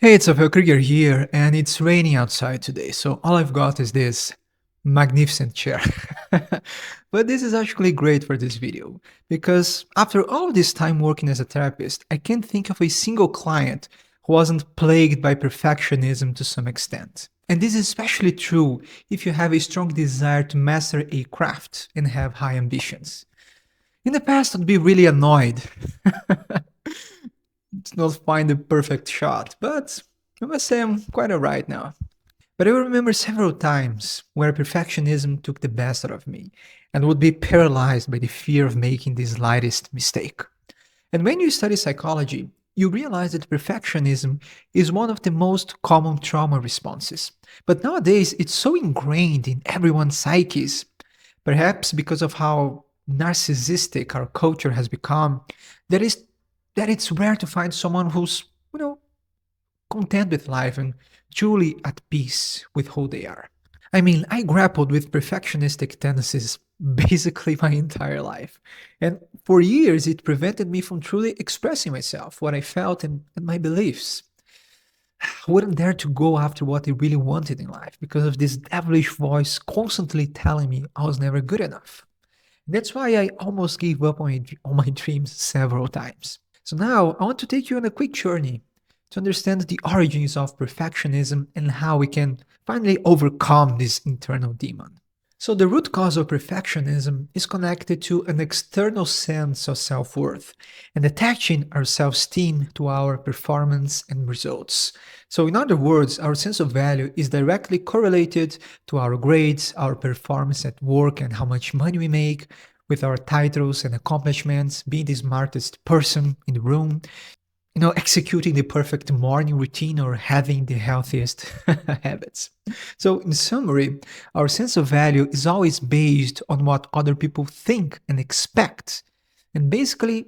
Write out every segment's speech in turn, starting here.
Hey, it's Abel Krieger here, and it's raining outside today, so all I've got is this magnificent chair. But this is actually great for this video, because after all this time working as a therapist, I can't think of a single client who wasn't plagued by perfectionism to some extent. And this is especially true if you have a strong desire to master a craft and have high ambitions. In the past, I'd be really annoyed to not find the perfect shot, but I must say I'm quite alright now. But I remember several times where perfectionism took the best out of me and would be paralyzed by the fear of making the slightest mistake. And when you study psychology, you realize that perfectionism is one of the most common trauma responses. But nowadays, it's so ingrained in everyone's psyches, perhaps because of how narcissistic our culture has become, that is that it's rare to find someone who's, content with life and truly at peace with who they are. I mean, I grappled with perfectionistic tendencies basically my entire life. And for years, it prevented me from truly expressing myself, what I felt, and my beliefs. I wouldn't dare to go after what I really wanted in life because of this devilish voice constantly telling me I was never good enough. That's why I almost gave up on my dreams several times. So now I want to take you on a quick journey to understand the origins of perfectionism and how we can finally overcome this internal demon. So, the root cause of perfectionism is connected to an external sense of self worth and attaching our self esteem to our performance and results. So, in other words, our sense of value is directly correlated to our grades, our performance at work, and how much money we make, with our titles and accomplishments, being the smartest person in the room, executing the perfect morning routine or having the healthiest habits. So, in summary, our sense of value is always based on what other people think and expect, and basically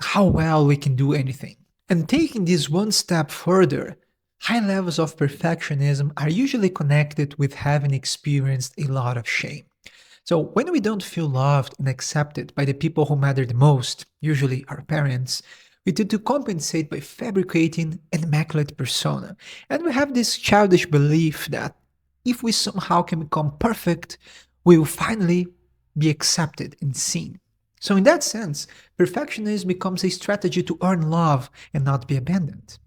how well we can do anything. And taking this one step further, high levels of perfectionism are usually connected with having experienced a lot of shame. So, when we don't feel loved and accepted by the people who matter the most, usually our parents, we tend to compensate by fabricating an immaculate persona. And we have this childish belief that if we somehow can become perfect, we will finally be accepted and seen. So, in that sense, perfectionism becomes a strategy to earn love and not be abandoned.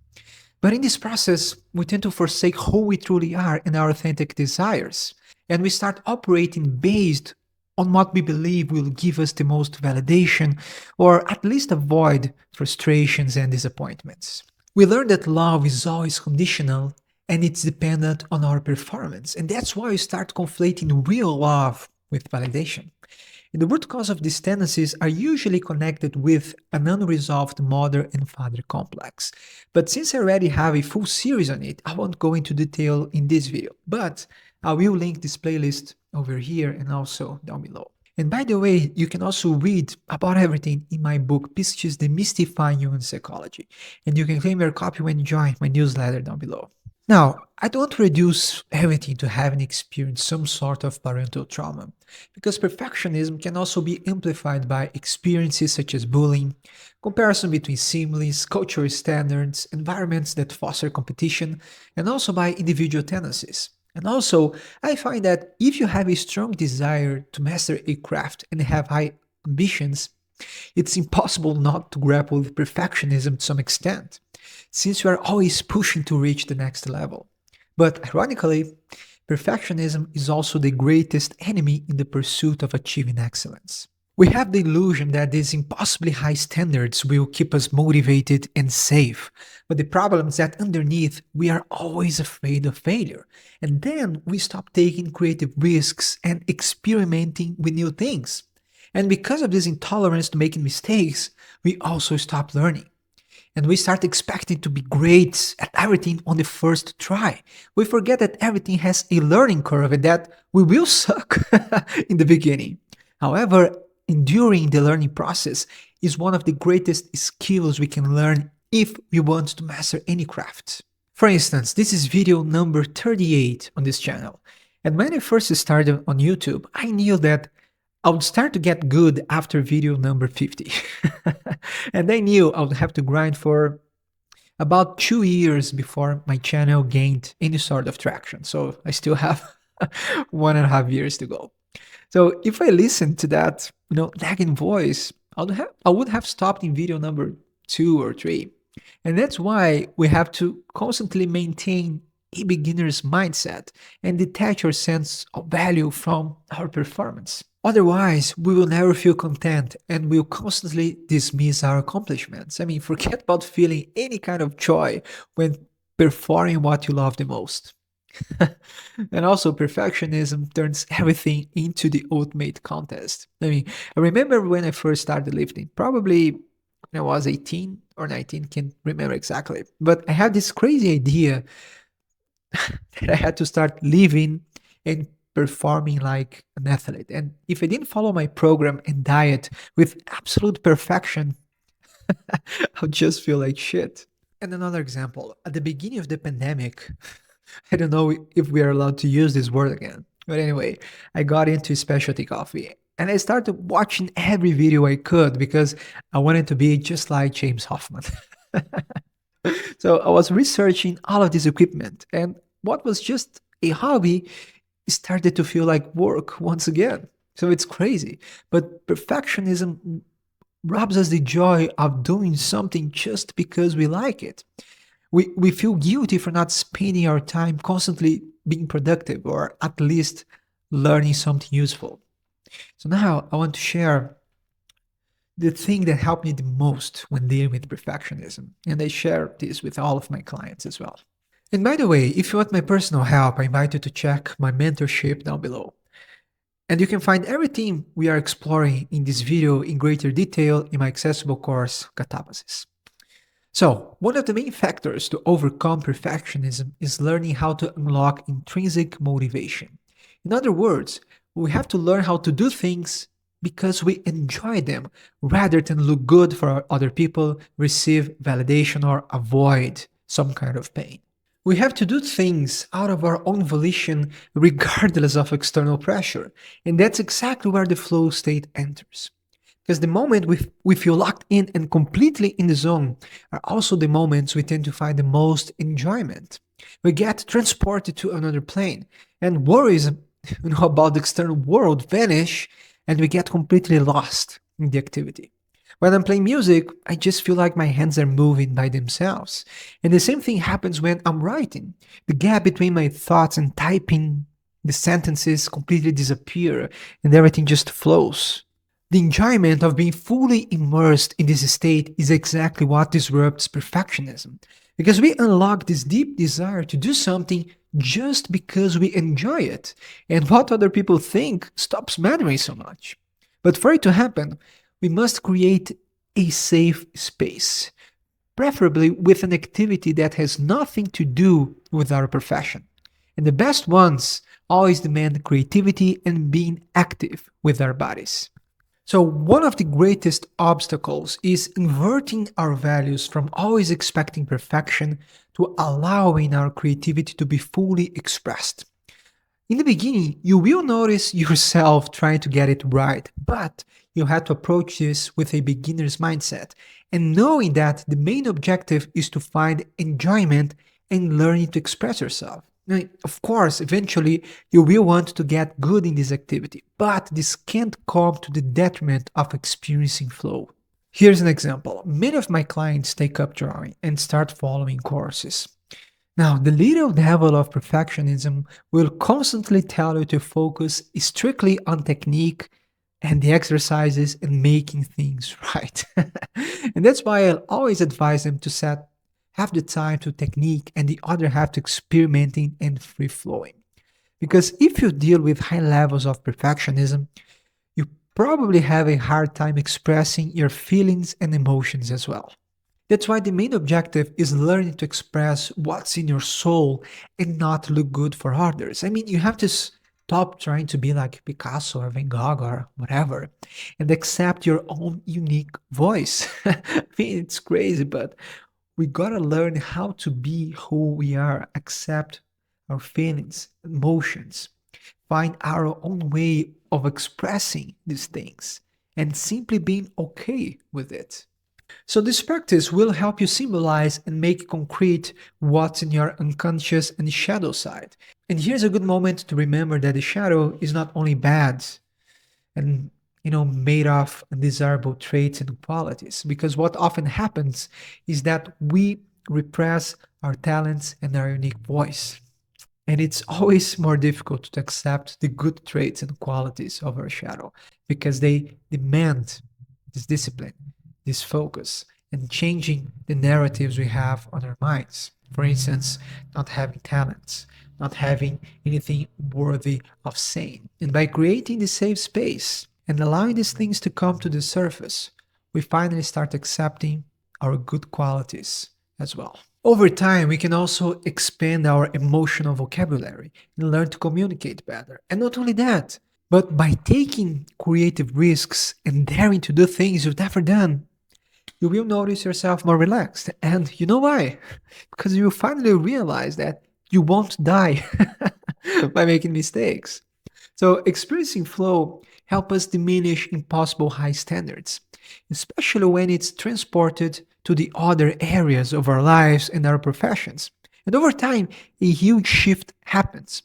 But in this process, we tend to forsake who we truly are and our authentic desires. And we start operating based on what we believe will give us the most validation or at least avoid frustrations and disappointments. We learn that love is always conditional and it's dependent on our performance. And that's why we start conflating real love with validation. And the root cause of these tendencies are usually connected with an unresolved mother and father complex. But since I already have a full series on it, I won't go into detail in this video. But I will link this playlist over here and also down below. And by the way, you can also read about everything in my book, Pisces Demystifying Human Psychology. And you can claim your copy when you join my newsletter down below. Now, I don't reduce everything to having experienced some sort of parental trauma, because perfectionism can also be amplified by experiences such as bullying, comparison between siblings, cultural standards, environments that foster competition, and also by individual tendencies. And also, I find that if you have a strong desire to master a craft and have high ambitions, it's impossible not to grapple with perfectionism to some extent, since you are always pushing to reach the next level. But ironically, perfectionism is also the greatest enemy in the pursuit of achieving excellence. We have the illusion that these impossibly high standards will keep us motivated and safe. But the problem is that underneath, we are always afraid of failure. And then we stop taking creative risks and experimenting with new things. And because of this intolerance to making mistakes, we also stop learning. And we start expecting to be great at everything on the first try. We forget that everything has a learning curve and that we will suck in the beginning. However, enduring the learning process is one of the greatest skills we can learn if we want to master any craft. For instance, this is video number 38 on this channel. And when I first started on YouTube, I knew that I would start to get good after video number 50. And I knew I would have to grind for about 2 years before my channel gained any sort of traction. So I still have 1.5 years to go. So if I listened to that, nagging voice, I would have stopped in video number 2 or 3. And that's why we have to constantly maintain a beginner's mindset and detach our sense of value from our performance. Otherwise, we will never feel content and will constantly dismiss our accomplishments. I mean, forget about feeling any kind of joy when performing what you love the most. And also, perfectionism turns everything into the ultimate contest. I mean, I remember when I first started lifting, probably when I was 18 or 19, can't remember exactly. But I had this crazy idea that I had to start living and performing like an athlete. And if I didn't follow my program and diet with absolute perfection, I'll just feel like shit. And another example, at the beginning of the pandemic, I don't know if we are allowed to use this word again. But anyway, I got into specialty coffee and I started watching every video I could because I wanted to be just like James Hoffman. So I was researching all of this equipment, and what was just a hobby started to feel like work once again. So it's crazy. But perfectionism robs us the joy of doing something just because we like it. We feel guilty for not spending our time constantly being productive or at least learning something useful. So now I want to share the thing that helped me the most when dealing with perfectionism. And I share this with all of my clients as well. And by the way, if you want my personal help, I invite you to check my mentorship down below. And you can find everything we are exploring in this video in greater detail in my accessible course, Catabasis. So, one of the main factors to overcome perfectionism is learning how to unlock intrinsic motivation. In other words, we have to learn how to do things because we enjoy them rather than look good for other people, receive validation, or avoid some kind of pain. We have to do things out of our own volition regardless of external pressure. And that's exactly where the flow state enters. Because the moment we feel locked in and completely in the zone are also the moments we tend to find the most enjoyment. We get transported to another plane, and worries about the external world vanish, and we get completely lost in the activity. When I'm playing music, I just feel like my hands are moving by themselves. And the same thing happens when I'm writing. The gap between my thoughts and typing the sentences completely disappear, and everything just flows. The enjoyment of being fully immersed in this state is exactly what disrupts perfectionism, because we unlock this deep desire to do something just because we enjoy it, and what other people think stops mattering so much. But for it to happen, we must create a safe space, preferably with an activity that has nothing to do with our profession. And the best ones always demand creativity and being active with our bodies. So, one of the greatest obstacles is inverting our values from always expecting perfection to allowing our creativity to be fully expressed. In the beginning, you will notice yourself trying to get it right, but you have to approach this with a beginner's mindset and knowing that the main objective is to find enjoyment and learning to express yourself. Now, of course, eventually you will want to get good in this activity, but this can't come to the detriment of experiencing flow. Here's an example. Many of my clients take up drawing and start following courses. Now, the little devil of perfectionism will constantly tell you to focus strictly on technique and the exercises and making things right. And that's why I'll always advise them to set half the time to technique and the other half to experimenting and free flowing. Because if you deal with high levels of perfectionism, you probably have a hard time expressing your feelings and emotions as well. That's why the main objective is learning to express what's in your soul and not look good for others. I mean, you have to stop trying to be like Picasso or Van Gogh or whatever and accept your own unique voice. I mean, it's crazy, but we gotta learn how to be who we are, accept our feelings, emotions, find our own way of expressing these things, and simply being okay with it. So, this practice will help you symbolize and make concrete what's in your unconscious and shadow side. And here's a good moment to remember that the shadow is not only bad and made of undesirable traits and qualities, because what often happens is that we repress our talents and our unique voice. And it's always more difficult to accept the good traits and qualities of our shadow because they demand this discipline, this focus, and changing the narratives we have on our minds. For instance, not having talents, not having anything worthy of saying. And by creating this safe space and allowing these things to come to the surface, we finally start accepting our good qualities as well. Over time, we can also expand our emotional vocabulary and learn to communicate better. And not only that, but by taking creative risks and daring to do things you've never done, you will notice yourself more relaxed. And you know why? Because you will finally realize that you won't die by making mistakes. So experiencing flow help us diminish impossible high standards, especially when it's transported to the other areas of our lives and our professions. And over time, a huge shift happens.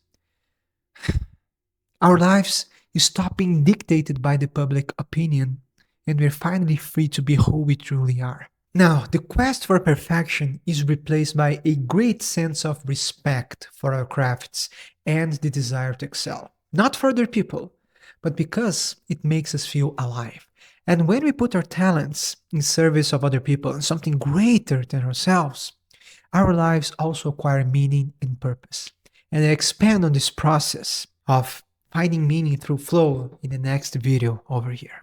Our lives stop being dictated by the public opinion, and we're finally free to be who we truly are. Now, the quest for perfection is replaced by a great sense of respect for our crafts and the desire to excel. Not for other people, but because it makes us feel alive. And when we put our talents in service of other people and something greater than ourselves, our lives also acquire meaning and purpose. And I expand on this process of finding meaning through flow in the next video over here.